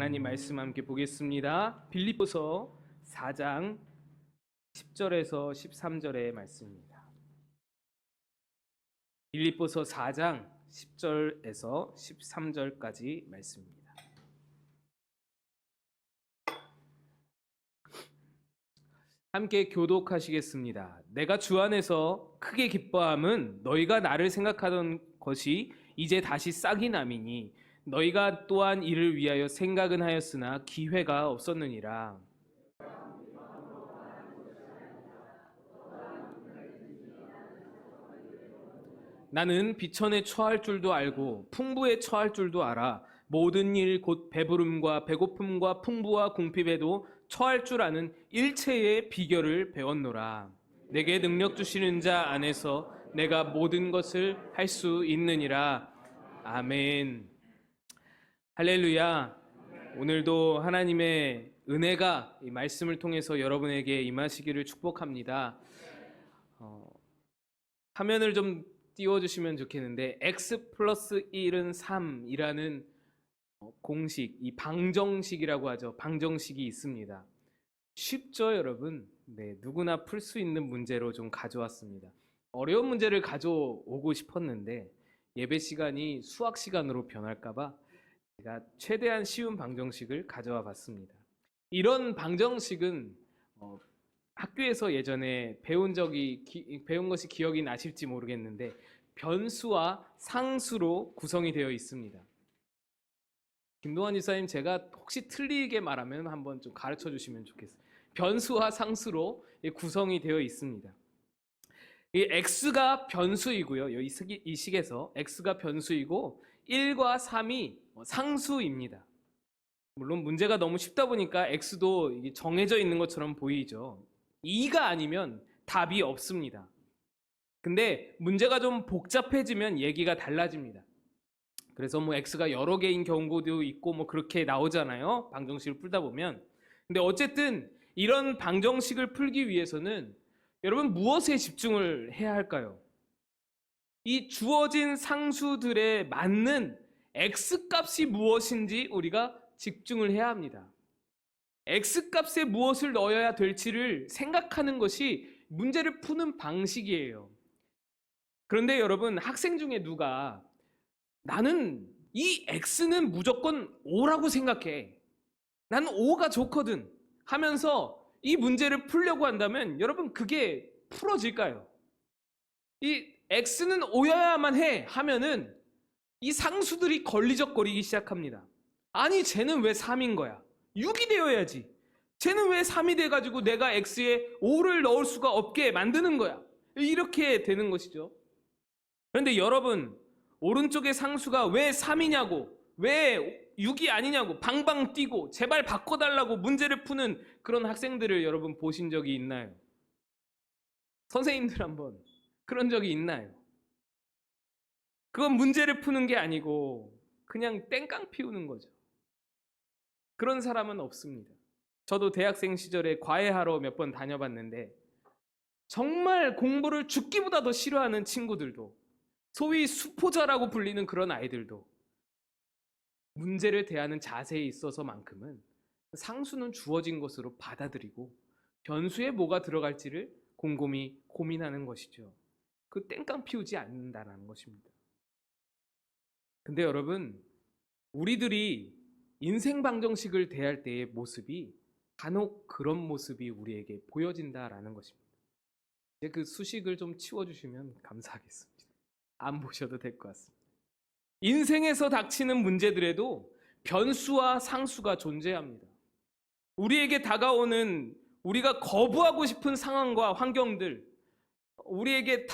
하나님 말씀 함께 보겠습니다. 빌립보서 4장 10절에서 13절의 말씀입니다. 빌립보서 4장 10절에서 13절까지 말씀입니다. 함께 교독하시겠습니다. 내가 주 안에서 크게 기뻐함은 너희가 나를 생각하던 것이 이제 다시 싹이 남이니 너희가 또한 이를 위하여 생각은 하였으나 기회가 없었느니라. 나는 비천에 처할 줄도 알고 풍부에 처할 줄도 알아. 모든 일 곧 배부름과 배고픔과 풍부와 궁핍에도 처할 줄 아는 일체의 비결을 배웠노라. 내게 능력 주시는 자 안에서 내가 모든 것을 할 수 있느니라. 아멘. 할렐루야. 오늘도 하나님의 은혜가 이 말씀을 통해서 여러분에게 임하시기를 축복합니다. 화면을 좀 띄워주시면 좋겠는데 x 플러스 1은 3이라는 공식, 이 방정식이라고 하죠. 방정식이 있습니다. 쉽죠, 여러분? 네, 누구나 풀 수 있는 문제로 좀 가져왔습니다. 어려운 문제를 가져오고 싶었는데 예배 시간이 수학 시간으로 변할까봐 제가 최대한 쉬운 방정식을 가져와 봤습니다. 이런 방정식은 학교에서 예전에 배운 것이 기억이 나실지 모르겠는데 변수와 상수로 구성이 되어 있습니다. 김동환 지사님, 제가 혹시 틀리게 말하면 한번 좀 가르쳐 주시면 좋겠어요. 변수와 상수로 구성이 되어 있습니다. 이 x가 변수이고요. 이 식에서 x가 변수이고 1과 3이 상수입니다. 물론 문제가 너무 쉽다 보니까 x도 정해져 있는 것처럼 보이죠. 2가 아니면 답이 없습니다. 근데 문제가 좀 복잡해지면 얘기가 달라집니다. 그래서 x가 여러 개인 경우도 있고 그렇게 나오잖아요. 방정식을 풀다 보면. 근데 어쨌든 이런 방정식을 풀기 위해서는 여러분 무엇에 집중을 해야 할까요? 이 주어진 상수들에 맞는 x값이 무엇인지 우리가 집중을 해야 합니다. x값에 무엇을 넣어야 될지를 생각하는 것이 문제를 푸는 방식이에요. 그런데 여러분, 학생 중에 누가 나는 이 x는 무조건 5라고 생각해. 나는 5가 좋거든 하면서 이 문제를 풀려고 한다면 여러분 그게 풀어질까요? 이 x는 5여야만 해 하면은 이 상수들이 걸리적거리기 시작합니다. 아니 쟤는 왜 3인 거야? 6이 되어야지. 쟤는 왜 3이 돼가지고 내가 x에 5를 넣을 수가 없게 만드는 거야? 이렇게 되는 것이죠. 그런데 여러분, 오른쪽의 상수가 왜 3이냐고, 왜 6이 아니냐고 방방 뛰고 제발 바꿔달라고 문제를 푸는 그런 학생들을 여러분 보신 적이 있나요? 선생님들 한번 그런 적이 있나요? 그건 문제를 푸는 게 아니고 그냥 땡깡 피우는 거죠. 그런 사람은 없습니다. 저도 대학생 시절에 과외하러 몇 번 다녀봤는데 정말 공부를 죽기보다 더 싫어하는 친구들도, 소위 수포자라고 불리는 그런 아이들도 문제를 대하는 자세에 있어서만큼은 상수는 주어진 것으로 받아들이고 변수에 뭐가 들어갈지를 곰곰이 고민하는 것이죠. 그 땡깡 피우지 않는다는 것입니다. 근데 여러분, 우리들이 인생 방정식을 대할 때의 모습이 간혹 그런 모습이 우리에게 보여진다라는 것입니다. 이제 그 수식을 좀 치워주시면 감사하겠습니다. 안 보셔도 될 것 같습니다. 인생에서 닥치는 문제들에도 변수와 상수가 존재합니다. 우리에게 다가오는, 우리가 거부하고 싶은 상황과 환경들, 우리에게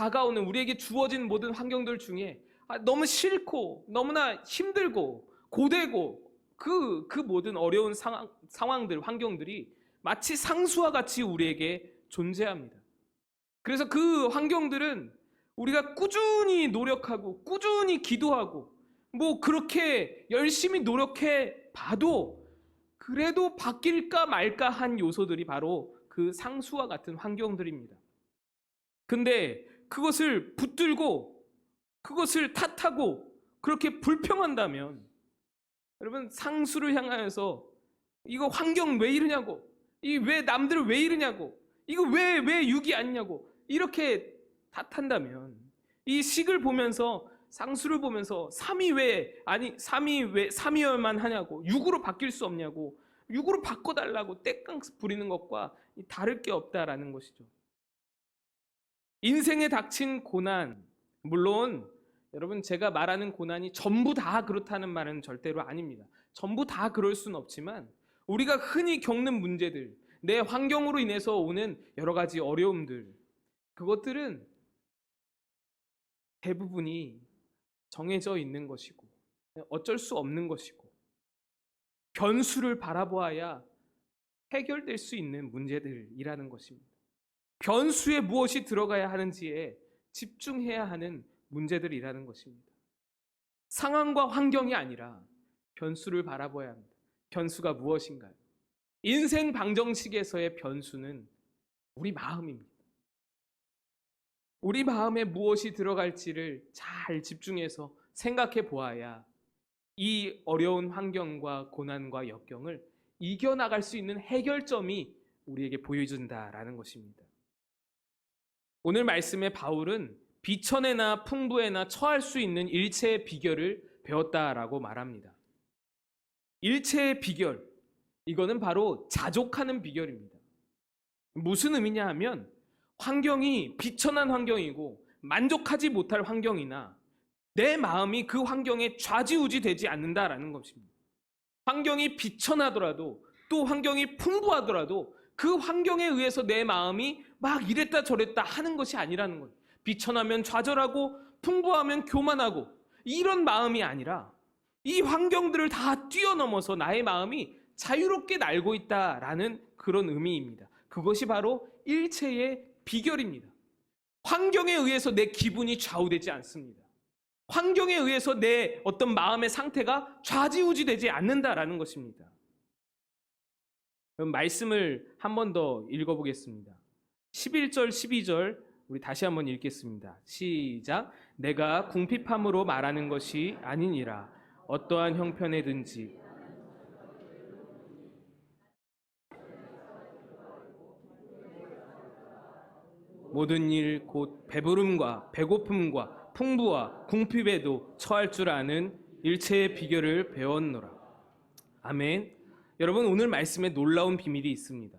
주어진 모든 환경들 중에 너무 싫고 너무나 힘들고 고되고 그 모든 어려운 상황들, 환경들이 마치 상수와 같이 우리에게 존재합니다. 그래서 그 환경들은 우리가 꾸준히 노력하고 꾸준히 기도하고 그렇게 열심히 노력해 봐도 그래도 바뀔까 말까 한 요소들이 바로 그 상수와 같은 환경들입니다. 근데 그것을 붙들고 그것을 탓하고 그렇게 불평한다면 여러분, 상수를 향하여서 이거 환경 왜 이러냐고, 이 왜 남들 왜 이러냐고, 이거 왜 육이 아니냐고 이렇게 탓한다면, 이 식을 보면서 상수를 보면서 3이 왜 아니 3이 왜 3이어야만 하냐고, 6으로 바뀔 수 없냐고, 6으로 바꿔달라고 떼깡 부리는 것과 다를 게 없다라는 것이죠. 인생에 닥친 고난, 물론 여러분 제가 말하는 고난이 전부 다 그렇다는 말은 절대로 아닙니다. 전부 다 그럴 수는 없지만 우리가 흔히 겪는 문제들, 내 환경으로 인해서 오는 여러 가지 어려움들, 그것들은 대부분이 정해져 있는 것이고 어쩔 수 없는 것이고 변수를 바라보아야 해결될 수 있는 문제들이라는 것입니다. 변수에 무엇이 들어가야 하는지에 집중해야 하는 문제들이라는 것입니다. 상황과 환경이 아니라 변수를 바라봐야 합니다. 변수가 무엇인가요? 인생 방정식에서의 변수는 우리 마음입니다. 우리 마음에 무엇이 들어갈지를 잘 집중해서 생각해 보아야 이 어려운 환경과 고난과 역경을 이겨나갈 수 있는 해결점이 우리에게 보여준다라는 것입니다. 오늘 말씀에 바울은 비천에나 풍부에나 처할 수 있는 일체의 비결을 배웠다라고 말합니다. 일체의 비결, 이거는 바로 자족하는 비결입니다. 무슨 의미냐 하면 환경이 비천한 환경이고 만족하지 못할 환경이나 내 마음이 그 환경에 좌지우지 되지 않는다라는 것입니다. 환경이 비천하더라도 또 환경이 풍부하더라도 그 환경에 의해서 내 마음이 막 이랬다 저랬다 하는 것이 아니라는 거예요. 비천하면 좌절하고 풍부하면 교만하고 이런 마음이 아니라 이 환경들을 다 뛰어넘어서 나의 마음이 자유롭게 날고 있다라는 그런 의미입니다. 그것이 바로 일체의 비결입니다. 환경에 의해서 내 기분이 좌우되지 않습니다. 환경에 의해서 내 어떤 마음의 상태가 좌지우지되지 않는다라는 것입니다. 그럼 말씀을 한 번 더 읽어보겠습니다. 11절 12절 우리 다시 한번 읽겠습니다. 시작. 내가 궁핍함으로 말하는 것이 아니니라. 어떠한 형편에든지 모든 일 곧 배부름과 배고픔과 풍부와 궁핍에도 처할 줄 아는 일체의 비결을 배웠노라. 아멘. 여러분, 오늘 말씀에 놀라운 비밀이 있습니다.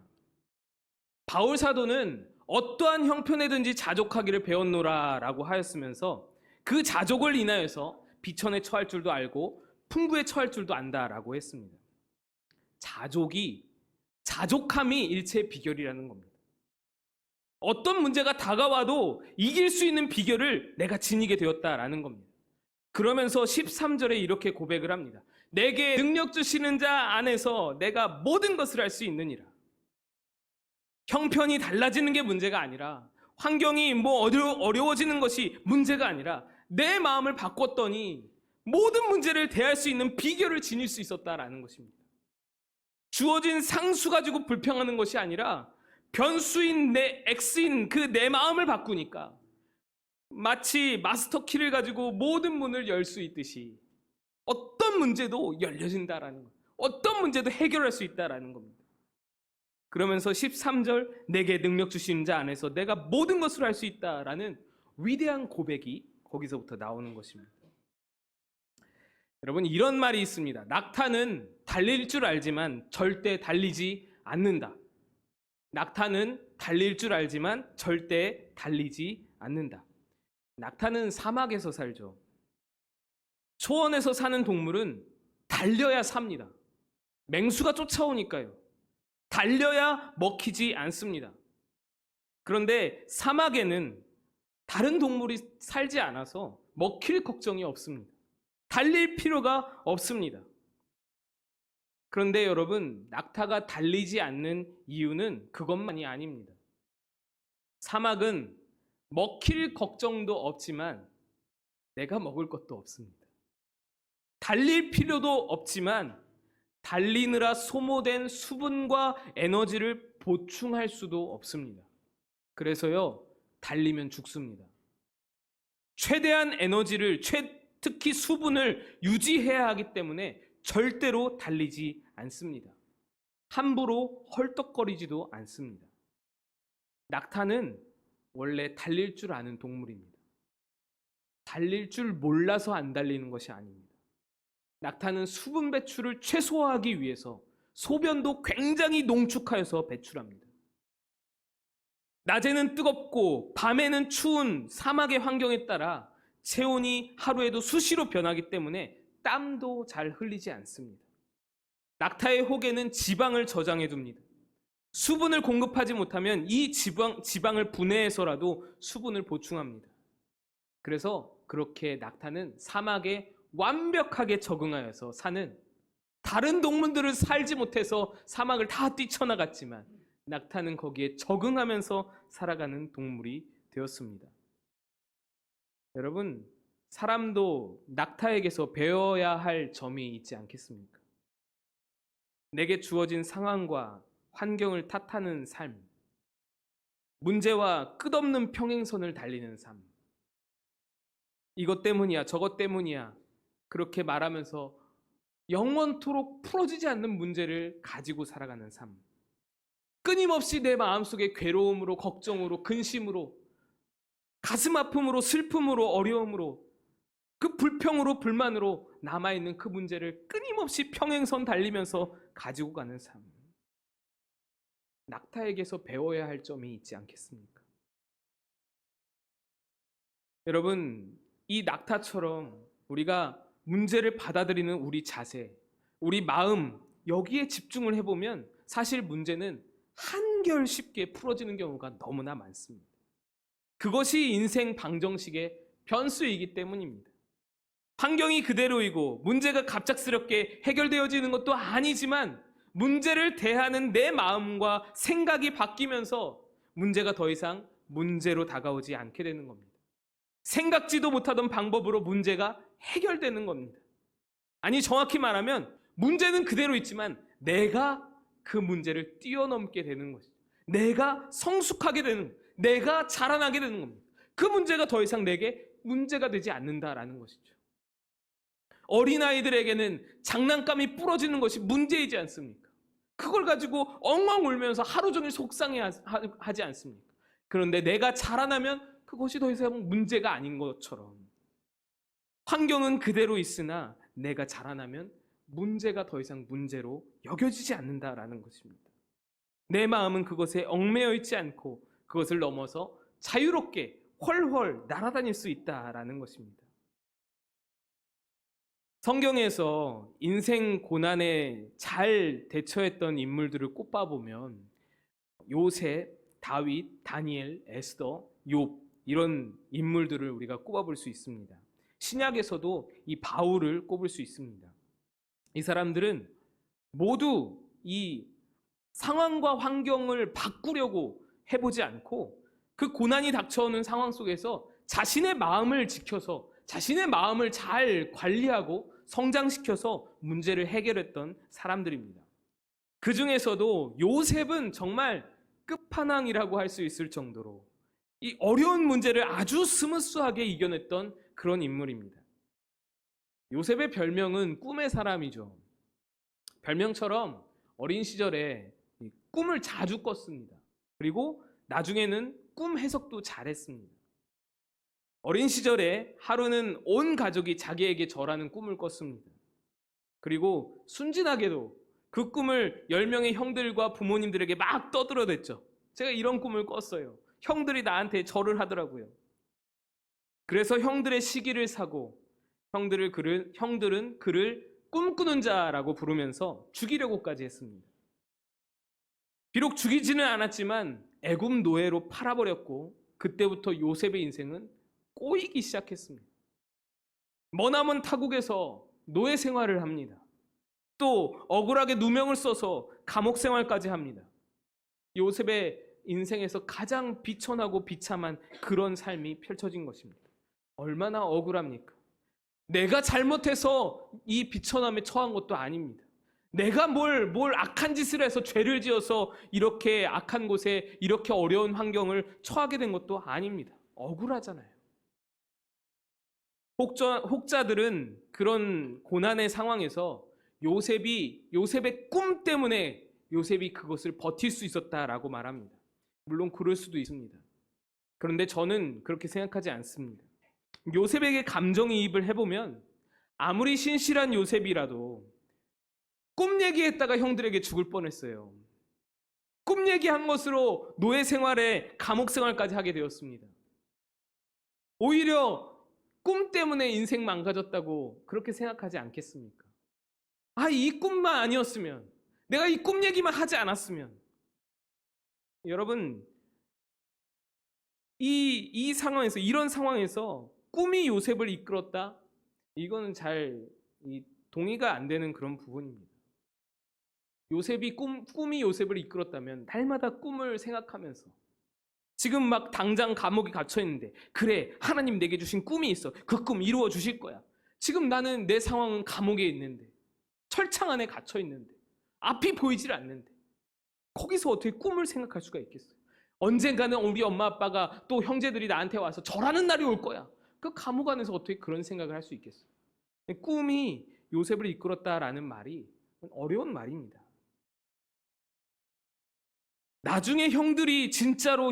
바울 사도는 어떠한 형편에든지 자족하기를 배웠노라 라고 하였으면서 그 자족을 인하여서 비천에 처할 줄도 알고 풍부에 처할 줄도 안다라고 했습니다. 자족함이 일체의 비결이라는 겁니다. 어떤 문제가 다가와도 이길 수 있는 비결을 내가 지니게 되었다라는 겁니다. 그러면서 13절에 이렇게 고백을 합니다. 내게 능력 주시는 자 안에서 내가 모든 것을 할 수 있느니라. 형편이 달라지는 게 문제가 아니라, 환경이 어려워지는 것이 문제가 아니라 내 마음을 바꿨더니 모든 문제를 대할 수 있는 비결을 지닐 수 있었다라는 것입니다. 주어진 상수 가지고 불평하는 것이 아니라 변수인 내 X인 그 내 마음을 바꾸니까 마치 마스터 키를 가지고 모든 문을 열 수 있듯이 어떤 문제도 열려진다라는 것, 어떤 문제도 해결할 수 있다라는 겁니다. 그러면서 13절 내게 능력 주신 자 안에서 내가 모든 것을 할 수 있다라는 위대한 고백이 거기서부터 나오는 것입니다. 여러분, 이런 말이 있습니다. 낙타는 달릴 줄 알지만 절대 달리지 않는다. 낙타는 달릴 줄 알지만 절대 달리지 않는다. 낙타는 사막에서 살죠. 초원에서 사는 동물은 달려야 삽니다. 맹수가 쫓아오니까요. 달려야 먹히지 않습니다. 그런데 사막에는 다른 동물이 살지 않아서 먹힐 걱정이 없습니다. 달릴 필요가 없습니다. 그런데 여러분, 낙타가 달리지 않는 이유는 그것만이 아닙니다. 사막은 먹힐 걱정도 없지만 내가 먹을 것도 없습니다. 달릴 필요도 없지만 달리느라 소모된 수분과 에너지를 보충할 수도 없습니다. 그래서요, 달리면 죽습니다. 최대한 에너지를, 특히 수분을 유지해야 하기 때문에 절대로 달리지 않습니다. 함부로 헐떡거리지도 않습니다. 낙타는 원래 달릴 줄 아는 동물입니다. 달릴 줄 몰라서 안 달리는 것이 아닙니다. 낙타는 수분 배출을 최소화하기 위해서 소변도 굉장히 농축하여서 배출합니다. 낮에는 뜨겁고 밤에는 추운 사막의 환경에 따라 체온이 하루에도 수시로 변하기 때문에 땀도 잘 흘리지 않습니다. 낙타의 혹에는 지방을 저장해 둡니다. 수분을 공급하지 못하면 이 지방을 분해해서라도 수분을 보충합니다. 그래서 그렇게 낙타는 사막에 완벽하게 적응하여서 사는, 다른 동물들은 살지 못해서 사막을 다 뛰쳐나갔지만 낙타는 거기에 적응하면서 살아가는 동물이 되었습니다. 여러분, 사람도 낙타에게서 배워야 할 점이 있지 않겠습니까? 내게 주어진 상황과 환경을 탓하는 삶, 문제와 끝없는 평행선을 달리는 삶, 이것 때문이야, 저것 때문이야, 그렇게 말하면서 영원토록 풀어지지 않는 문제를 가지고 살아가는 삶, 끊임없이 내 마음속에 괴로움으로, 걱정으로, 근심으로, 가슴 아픔으로, 슬픔으로, 어려움으로, 그 불평으로, 불만으로 남아있는 그 문제를 끊임없이 평행선 달리면서 가지고 가는 삶, 낙타에게서 배워야 할 점이 있지 않겠습니까? 여러분, 이 낙타처럼 우리가 문제를 받아들이는 우리 자세, 우리 마음, 여기에 집중을 해보면 사실 문제는 한결 쉽게 풀어지는 경우가 너무나 많습니다. 그것이 인생 방정식의 변수이기 때문입니다. 환경이 그대로이고 문제가 갑작스럽게 해결되어지는 것도 아니지만 문제를 대하는 내 마음과 생각이 바뀌면서 문제가 더 이상 문제로 다가오지 않게 되는 겁니다. 생각지도 못하던 방법으로 문제가 해결되는 겁니다. 아니, 정확히 말하면 문제는 그대로 있지만 내가 그 문제를 뛰어넘게 되는 것이죠. 내가 성숙하게 되는, 내가 자라나게 되는 겁니다. 그 문제가 더 이상 내게 문제가 되지 않는다라는 것이죠. 어린아이들에게는 장난감이 부러지는 것이 문제이지 않습니까? 그걸 가지고 엉엉 울면서 하루 종일 속상해하지 않습니까? 그런데 내가 자라나면 그것이 더 이상 문제가 아닌 것처럼 환경은 그대로 있으나 내가 자라나면 문제가 더 이상 문제로 여겨지지 않는다라는 것입니다. 내 마음은 그것에 얽매여 있지 않고 그것을 넘어서 자유롭게 훨훨 날아다닐 수 있다라는 것입니다. 성경에서 인생 고난에 잘 대처했던 인물들을 꼽아보면 요셉, 다윗, 다니엘, 에스더, 욥, 이런 인물들을 우리가 꼽아볼 수 있습니다. 신약에서도 이 바울을 꼽을 수 있습니다. 이 사람들은 모두 이 상황과 환경을 바꾸려고 해보지 않고 그 고난이 닥쳐오는 상황 속에서 자신의 마음을 지켜서 자신의 마음을 잘 관리하고 성장시켜서 문제를 해결했던 사람들입니다. 그 중에서도 요셉은 정말 끝판왕이라고 할 수 있을 정도로 이 어려운 문제를 아주 스무스하게 이겨냈던 그런 인물입니다. 요셉의 별명은 꿈의 사람이죠. 별명처럼 어린 시절에 꿈을 자주 꿨습니다. 그리고 나중에는 꿈 해석도 잘했습니다. 어린 시절에 하루는 온 가족이 자기에게 절하는 꿈을 꿨습니다. 그리고 순진하게도 그 꿈을 10명의 형들과 부모님들에게 막 떠들어댔죠. 제가 이런 꿈을 꿨어요. 형들이 나한테 절을 하더라고요. 그래서 형들의 시기를 사고 형들은 그를 꿈꾸는 자라고 부르면서 죽이려고까지 했습니다. 비록 죽이지는 않았지만 애굽 노예로 팔아버렸고 그때부터 요셉의 인생은 꼬이기 시작했습니다. 머나먼 타국에서 노예 생활을 합니다. 또 억울하게 누명을 써서 감옥 생활까지 합니다. 요셉의 인생에서 가장 비천하고 비참한 그런 삶이 펼쳐진 것입니다. 얼마나 억울합니까? 내가 잘못해서 이 비천함에 처한 것도 아닙니다. 내가 뭘 악한 짓을 해서 죄를 지어서 이렇게 악한 곳에 이렇게 어려운 환경을 처하게 된 것도 아닙니다. 억울하잖아요. 혹자들은 그런 고난의 상황에서 요셉의 꿈 때문에 요셉이 그것을 버틸 수 있었다라고 말합니다. 물론 그럴 수도 있습니다. 그런데 저는 그렇게 생각하지 않습니다. 요셉에게 감정이입을 해보면 아무리 신실한 요셉이라도 꿈 얘기했다가 형들에게 죽을 뻔했어요. 꿈 얘기한 것으로 노예 생활에 감옥 생활까지 하게 되었습니다. 오히려 꿈 때문에 인생 망가졌다고 그렇게 생각하지 않겠습니까? 이 꿈만 아니었으면, 내가 이 꿈 얘기만 하지 않았으면. 여러분, 이 상황에서, 이런 상황에서 꿈이 요셉을 이끌었다? 이거는 잘 동의가 안 되는 그런 부분입니다. 꿈이 요셉을 이끌었다면 날마다 꿈을 생각하면서, 지금 막 당장 감옥에 갇혀 있는데, 그래, 하나님 내게 주신 꿈이 있어. 그 꿈 이루어 주실 거야. 지금 나는, 내 상황은 감옥에 있는데, 철창 안에 갇혀 있는데, 앞이 보이질 않는데, 거기서 어떻게 꿈을 생각할 수가 있겠어요? 언젠가는 우리 엄마 아빠가 또 형제들이 나한테 와서 절하는 날이 올 거야. 그 감옥 안에서 어떻게 그런 생각을 할 수 있겠어요? 꿈이 요셉을 이끌었다라는 말이 어려운 말입니다. 나중에 형들이 진짜로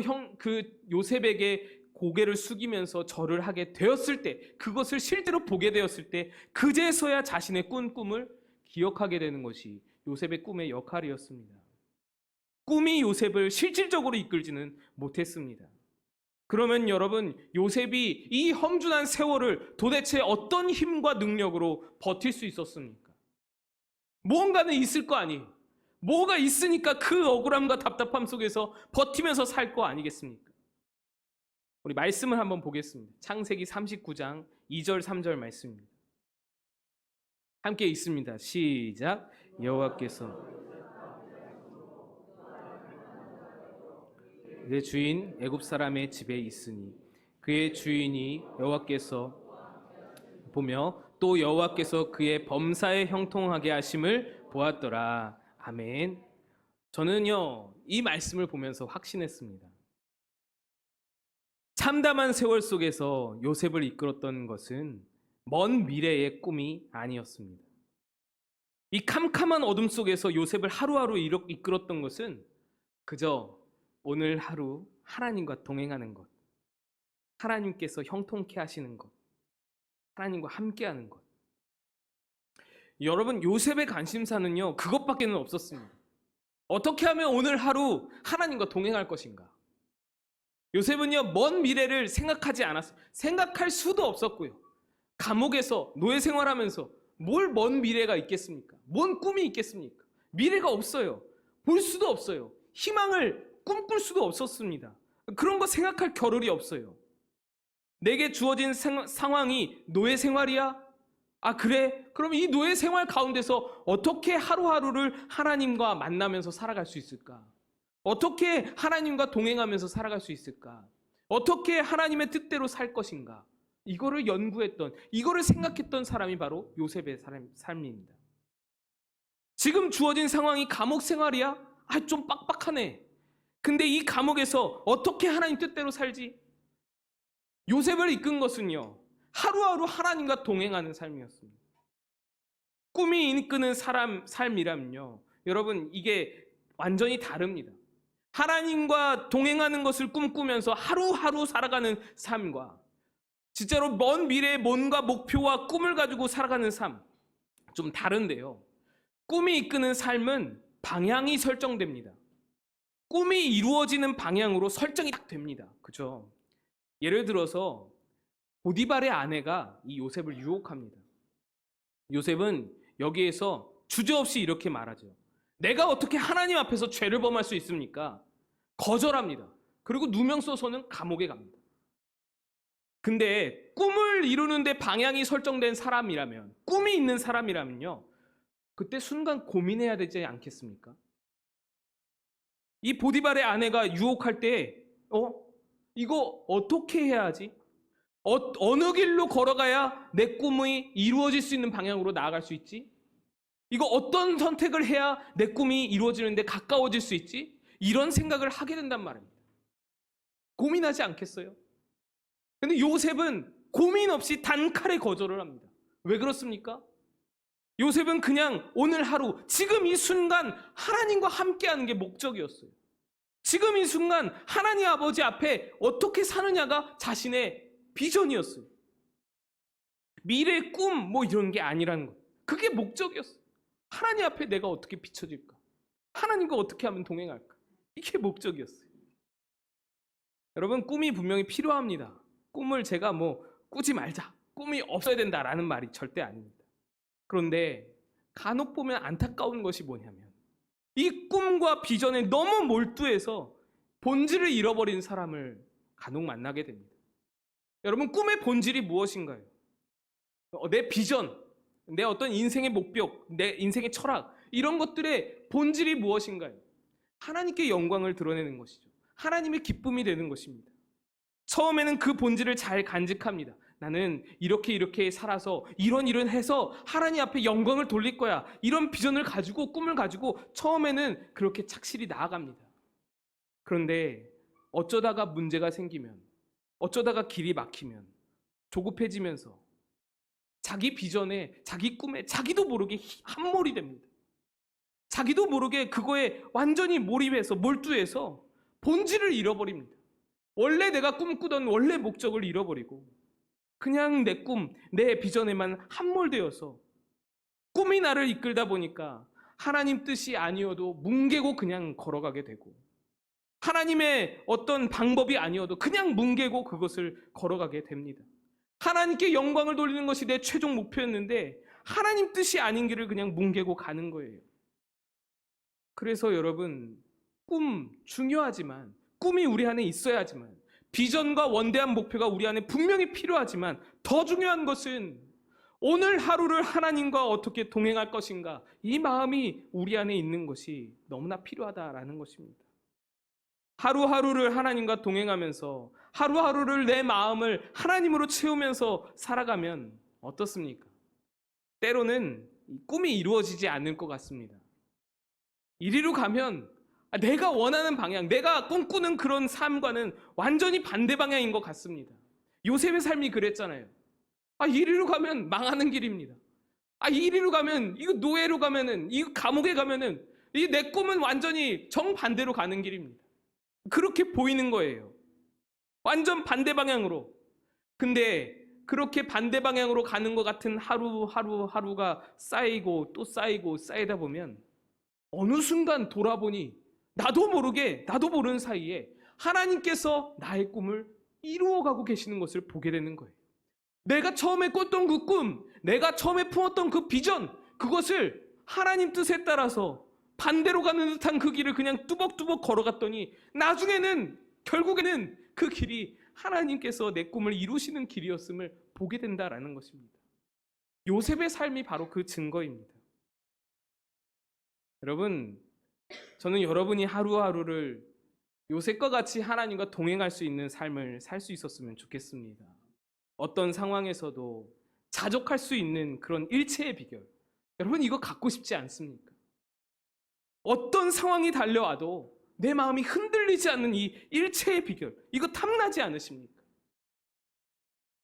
요셉에게 고개를 숙이면서 절을 하게 되었을 때, 그것을 실제로 보게 되었을 때, 그제서야 자신의 꾼 꿈을 기억하게 되는 것이 요셉의 꿈의 역할이었습니다. 꿈이 요셉을 실질적으로 이끌지는 못했습니다. 그러면 여러분, 요셉이 이 험준한 세월을 도대체 어떤 힘과 능력으로 버틸 수 있었습니까? 무언가는 있을 거 아니에요. 뭐가 있으니까 그 억울함과 답답함 속에서 버티면서 살 거 아니겠습니까? 우리 말씀을 한번 보겠습니다. 창세기 39장 2절 3절 말씀입니다. 함께 읽습니다. 시작. 여호와께서 내 주인 애굽 사람의 집에 있으니 그의 주인이 여호와께서 보며 또 여호와께서 그의 범사에 형통하게 하심을 보았더라. 아멘. 저는요, 이 말씀을 보면서 확신했습니다. 참담한 세월 속에서 요셉을 이끌었던 것은 먼 미래의 꿈이 아니었습니다. 이 캄캄한 어둠 속에서 요셉을 하루하루 이끌었던 것은 그저 오늘 하루 하나님과 동행하는 것, 하나님께서 형통케 하시는 것, 하나님과 함께하는 것. 여러분, 요셉의 관심사는요, 그것밖에는 없었습니다. 어떻게 하면 오늘 하루 하나님과 동행할 것인가? 요셉은요, 먼 미래를 생각하지 않았어요. 생각할 수도 없었고요. 감옥에서 노예 생활하면서 뭘 먼 미래가 있겠습니까? 뭔 꿈이 있겠습니까? 미래가 없어요. 볼 수도 없어요. 희망을 꿈꿀 수도 없었습니다. 그런 거 생각할 겨를이 없어요. 내게 주어진 상황이 노예 생활이야? 그래? 그럼 이 노예 생활 가운데서 어떻게 하루하루를 하나님과 만나면서 살아갈 수 있을까? 어떻게 하나님과 동행하면서 살아갈 수 있을까? 어떻게 하나님의 뜻대로 살 것인가? 이거를 연구했던, 이거를 생각했던 사람이 바로 요셉의 삶입니다. 지금 주어진 상황이 감옥 생활이야? 좀 빡빡하네. 근데 이 감옥에서 어떻게 하나님 뜻대로 살지? 요셉을 이끈 것은요, 하루하루 하나님과 동행하는 삶이었습니다. 꿈이 이끄는 삶이라면요, 여러분, 이게 완전히 다릅니다. 하나님과 동행하는 것을 꿈꾸면서 하루하루 살아가는 삶과 진짜로 먼 미래의 뭔가 목표와 꿈을 가지고 살아가는 삶, 좀 다른데요. 꿈이 이끄는 삶은 방향이 설정됩니다. 꿈이 이루어지는 방향으로 설정이 딱 됩니다. 그죠? 예를 들어서 보디발의 아내가 이 요셉을 유혹합니다. 요셉은 여기에서 주저없이 이렇게 말하죠. 내가 어떻게 하나님 앞에서 죄를 범할 수 있습니까? 거절합니다. 그리고 누명 써서는 감옥에 갑니다. 근데 꿈을 이루는데 방향이 설정된 사람이라면, 꿈이 있는 사람이라면요, 그때 순간 고민해야 되지 않겠습니까? 이 보디발의 아내가 유혹할 때 이거 어떻게 해야 하지? 어느 길로 걸어가야 내 꿈이 이루어질 수 있는 방향으로 나아갈 수 있지? 이거 어떤 선택을 해야 내 꿈이 이루어지는데 가까워질 수 있지? 이런 생각을 하게 된단 말입니다. 고민하지 않겠어요? 근데 요셉은 고민 없이 단칼에 거절을 합니다. 왜 그렇습니까? 요셉은 그냥 오늘 하루, 지금 이 순간 하나님과 함께하는 게 목적이었어요. 지금 이 순간 하나님 아버지 앞에 어떻게 사느냐가 자신의 비전이었어요. 미래의 꿈 뭐 이런 게 아니라는 거예요. 그게 목적이었어요. 하나님 앞에 내가 어떻게 비춰질까? 하나님과 어떻게 하면 동행할까? 이게 목적이었어요. 여러분, 꿈이 분명히 필요합니다. 꿈을 제가 꾸지 말자, 꿈이 없어야 된다라는 말이 절대 아닙니다. 그런데 간혹 보면 안타까운 것이 뭐냐면 이 꿈과 비전에 너무 몰두해서 본질을 잃어버린 사람을 간혹 만나게 됩니다. 여러분, 꿈의 본질이 무엇인가요? 내 비전, 내 어떤 인생의 목표, 내 인생의 철학, 이런 것들의 본질이 무엇인가요? 하나님께 영광을 드러내는 것이죠. 하나님의 기쁨이 되는 것입니다. 처음에는 그 본질을 잘 간직합니다. 나는 이렇게 살아서 이런 해서 하나님 앞에 영광을 돌릴 거야. 이런 비전을 가지고, 꿈을 가지고 처음에는 그렇게 착실히 나아갑니다. 그런데 어쩌다가 문제가 생기면, 어쩌다가 길이 막히면 조급해지면서 자기 비전에, 자기 꿈에 자기도 모르게 함몰이 됩니다. 자기도 모르게 그거에 완전히 몰입해서, 몰두해서 본질을 잃어버립니다. 원래 내가 꿈꾸던 원래 목적을 잃어버리고 그냥 내 꿈, 내 비전에만 함몰되어서 꿈이 나를 이끌다 보니까 하나님 뜻이 아니어도 뭉개고 그냥 걸어가게 되고, 하나님의 어떤 방법이 아니어도 그냥 뭉개고 그것을 걸어가게 됩니다. 하나님께 영광을 돌리는 것이 내 최종 목표였는데 하나님 뜻이 아닌 길을 그냥 뭉개고 가는 거예요. 그래서 여러분, 꿈 중요하지만, 꿈이 우리 안에 있어야 하지만, 비전과 원대한 목표가 우리 안에 분명히 필요하지만, 더 중요한 것은 오늘 하루를 하나님과 어떻게 동행할 것인가, 이 마음이 우리 안에 있는 것이 너무나 필요하다라는 것입니다. 하루하루를 하나님과 동행하면서 하루하루를 내 마음을 하나님으로 채우면서 살아가면 어떻습니까? 때로는 꿈이 이루어지지 않을 것 같습니다. 이리로 가면 내가 원하는 방향, 내가 꿈꾸는 그런 삶과는 완전히 반대 방향인 것 같습니다. 요셉의 삶이 그랬잖아요. 이리로 가면 망하는 길입니다. 이리로 가면, 이거 노예로 가면은, 이거 감옥에 가면은, 이 내 꿈은 완전히 정반대로 가는 길입니다. 그렇게 보이는 거예요. 완전 반대 방향으로. 근데 그렇게 반대 방향으로 가는 것 같은 하루가 쌓이고 또 쌓이고 쌓이다 보면 어느 순간 돌아보니 나도 모르는 사이에 하나님께서 나의 꿈을 이루어가고 계시는 것을 보게 되는 거예요. 내가 처음에 꿨던 그 꿈, 내가 처음에 품었던 그 비전, 그것을 하나님 뜻에 따라서 반대로 가는 듯한 그 길을 그냥 뚜벅뚜벅 걸어갔더니 나중에는, 결국에는 그 길이 하나님께서 내 꿈을 이루시는 길이었음을 보게 된다라는 것입니다. 요셉의 삶이 바로 그 증거입니다. 여러분, 저는 여러분이 하루하루를 요셉과 같이 하나님과 동행할 수 있는 삶을 살 수 있었으면 좋겠습니다. 어떤 상황에서도 자족할 수 있는 그런 일체의 비결, 여러분 이거 갖고 싶지 않습니까? 어떤 상황이 달려와도 내 마음이 흔들리지 않는 이 일체의 비결, 이거 탐나지 않으십니까?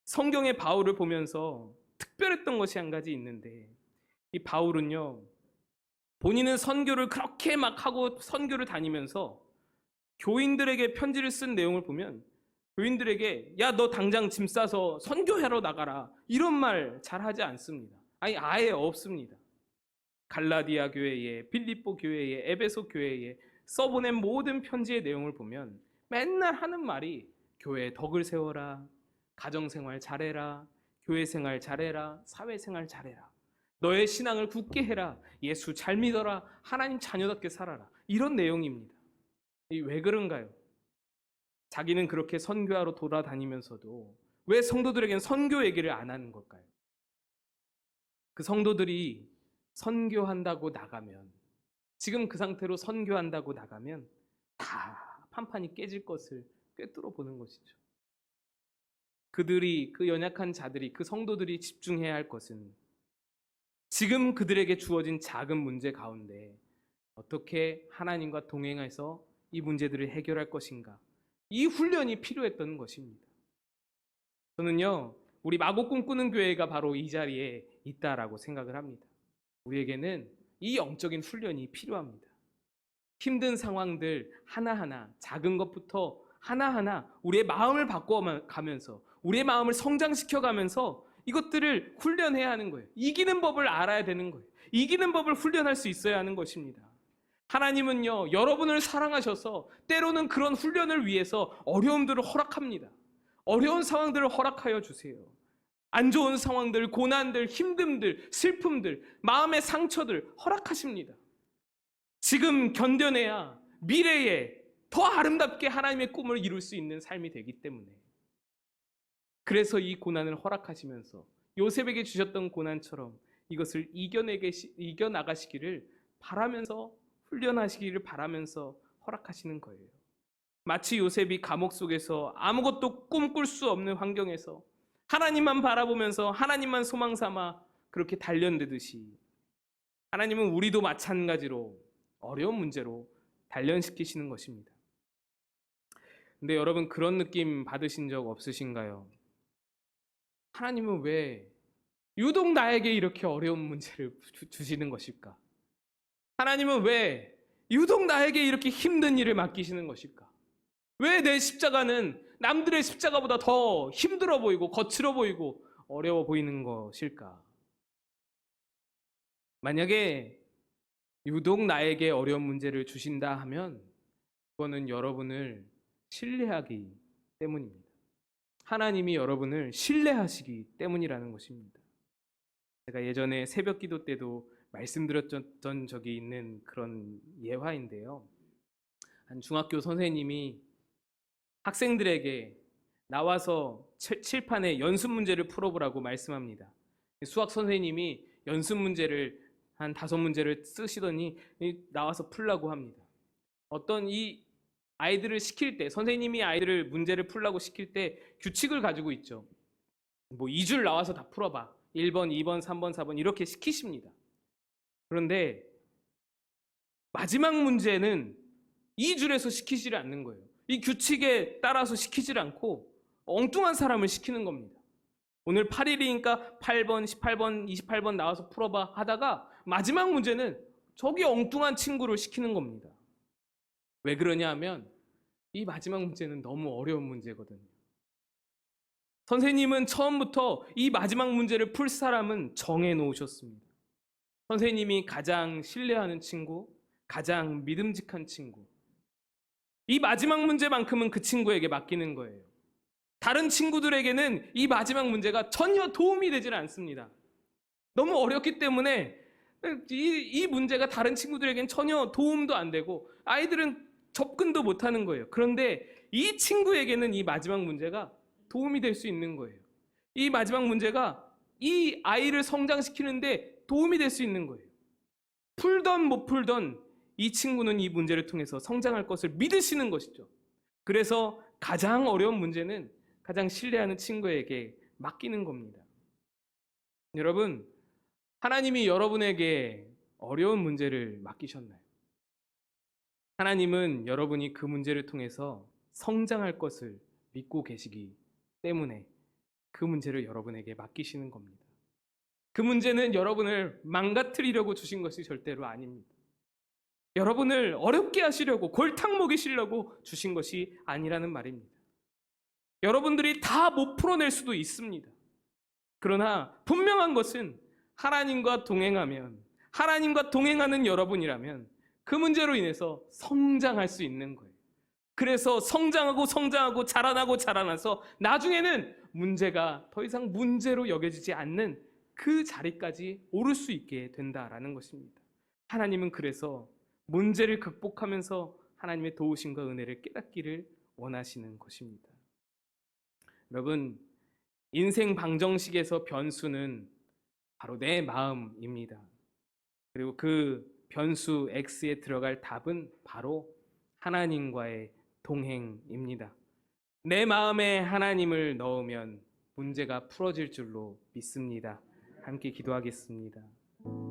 성경의 바울을 보면서 특별했던 것이 한 가지 있는데, 이 바울은요, 본인은 선교를 그렇게 막 하고 선교를 다니면서 교인들에게 편지를 쓴 내용을 보면 교인들에게 야, 너 당장 짐 싸서 선교하러 나가라, 이런 말 잘 하지 않습니다. 아예 없습니다. 갈라디아 교회에, 빌립보 교회에, 에베소 교회에 써보낸 모든 편지의 내용을 보면 맨날 하는 말이 교회에 덕을 세워라, 가정생활 잘해라, 교회생활 잘해라, 사회생활 잘해라, 너의 신앙을 굳게 해라, 예수 잘 믿어라, 하나님 자녀답게 살아라, 이런 내용입니다. 왜 그런가요? 자기는 그렇게 선교하러 돌아다니면서도 왜 성도들에게는 선교 얘기를 안 하는 걸까요? 그 성도들이 선교한다고 나가면, 지금 그 상태로 선교한다고 나가면 다 판판이 깨질 것을 꿰뚫어 보는 것이죠. 그들이, 그 연약한 자들이, 그 성도들이 집중해야 할 것은 지금 그들에게 주어진 작은 문제 가운데 어떻게 하나님과 동행해서 이 문제들을 해결할 것인가, 이 훈련이 필요했던 것입니다. 저는요, 우리 마곡 꿈꾸는 교회가 바로 이 자리에 있다라고 생각을 합니다. 우리에게는 이 영적인 훈련이 필요합니다. 힘든 상황들 하나하나, 작은 것부터 하나하나 우리의 마음을 바꿔가면서, 우리의 마음을 성장시켜가면서 이것들을 훈련해야 하는 거예요. 이기는 법을 알아야 되는 거예요. 이기는 법을 훈련할 수 있어야 하는 것입니다. 하나님은요, 여러분을 사랑하셔서 때로는 그런 훈련을 위해서 어려움들을 허락합니다. 어려운 상황들을 허락하여 주세요. 안 좋은 상황들, 고난들, 힘듦들, 슬픔들, 마음의 상처들 허락하십니다. 지금 견뎌내야 미래에 더 아름답게 하나님의 꿈을 이룰 수 있는 삶이 되기 때문에, 그래서 이 고난을 허락하시면서 요셉에게 주셨던 고난처럼 이것을 이겨나가시기를 바라면서, 훈련하시기를 바라면서 허락하시는 거예요. 마치 요셉이 감옥 속에서 아무것도 꿈꿀 수 없는 환경에서 하나님만 바라보면서 하나님만 소망 삼아 그렇게 단련되듯이, 하나님은 우리도 마찬가지로 어려운 문제로 단련시키시는 것입니다. 근데 여러분, 그런 느낌 받으신 적 없으신가요? 하나님은 왜 유독 나에게 이렇게 어려운 문제를 주시는 것일까? 하나님은 왜 유독 나에게 이렇게 힘든 일을 맡기시는 것일까? 왜 내 십자가는 남들의 십자가보다 더 힘들어 보이고 거칠어 보이고 어려워 보이는 것일까? 만약에 유독 나에게 어려운 문제를 주신다 하면 그거는 여러분을 신뢰하기 때문입니다. 하나님이 여러분을 신뢰하시기 때문이라는 것입니다. 제가 예전에 새벽 기도 때도 말씀드렸던 적이 있는 그런 예화인데요. 한 중학교 선생님이 학생들에게 나와서 칠판에 연습 문제를 풀어보라고 말씀합니다. 수학 선생님이 연습 문제를 한 5문제를 쓰시더니 나와서 풀라고 합니다. 어떤 이 아이들을 시킬 때, 선생님이 아이들을 문제를 풀라고 시킬 때 규칙을 가지고 있죠. 뭐 2줄 나와서 다 풀어봐. 1번, 2번, 3번, 4번 이렇게 시키십니다. 그런데 마지막 문제는 2줄에서 시키지를 않는 거예요. 이 규칙에 따라서 시키질 않고 엉뚱한 사람을 시키는 겁니다. 오늘 8일이니까 8번, 18번, 28번 나와서 풀어봐 하다가 마지막 문제는 저기 엉뚱한 친구를 시키는 겁니다. 왜 그러냐 하면 이 마지막 문제는 너무 어려운 문제거든요. 선생님은 처음부터 이 마지막 문제를 풀 사람은 정해 놓으셨습니다. 선생님이 가장 신뢰하는 친구, 가장 믿음직한 친구, 이 마지막 문제만큼은 그 친구에게 맡기는 거예요. 다른 친구들에게는 이 마지막 문제가 전혀 도움이 되질 않습니다. 너무 어렵기 때문에 이 문제가 다른 친구들에게는 전혀 도움도 안 되고 아이들은 접근도 못하는 거예요. 그런데 이 친구에게는 이 마지막 문제가 도움이 될 수 있는 거예요. 이 마지막 문제가 이 아이를 성장시키는데 도움이 될 수 있는 거예요. 풀던 못 풀던 이 친구는 이 문제를 통해서 성장할 것을 믿으시는 것이죠. 그래서 가장 어려운 문제는 가장 신뢰하는 친구에게 맡기는 겁니다. 여러분, 하나님이 여러분에게 어려운 문제를 맡기셨나요? 하나님은 여러분이 그 문제를 통해서 성장할 것을 믿고 계시기 때문에 그 문제를 여러분에게 맡기시는 겁니다. 그 문제는 여러분을 망가뜨리려고 주신 것이 절대로 아닙니다. 여러분을 어렵게 하시려고, 골탕 먹이시려고 주신 것이 아니라는 말입니다. 여러분들이 다 못 풀어낼 수도 있습니다. 그러나 분명한 것은 하나님과 동행하면, 하나님과 동행하는 여러분이라면 그 문제로 인해서 성장할 수 있는 거예요. 그래서 성장하고 자라나서 나중에는 문제가 더 이상 문제로 여겨지지 않는 그 자리까지 오를 수 있게 된다라는 것입니다. 하나님은 그래서 문제를 극복하면서 하나님의 도우심과 은혜를 깨닫기를 원하시는 것입니다. 여러분, 인생 방정식에서 변수는 바로 내 마음입니다. 그리고 그 변수 X에 들어갈 답은 바로 하나님과의 동행입니다. 내 마음에 하나님을 넣으면 문제가 풀어질 줄로 믿습니다. 함께 기도하겠습니다.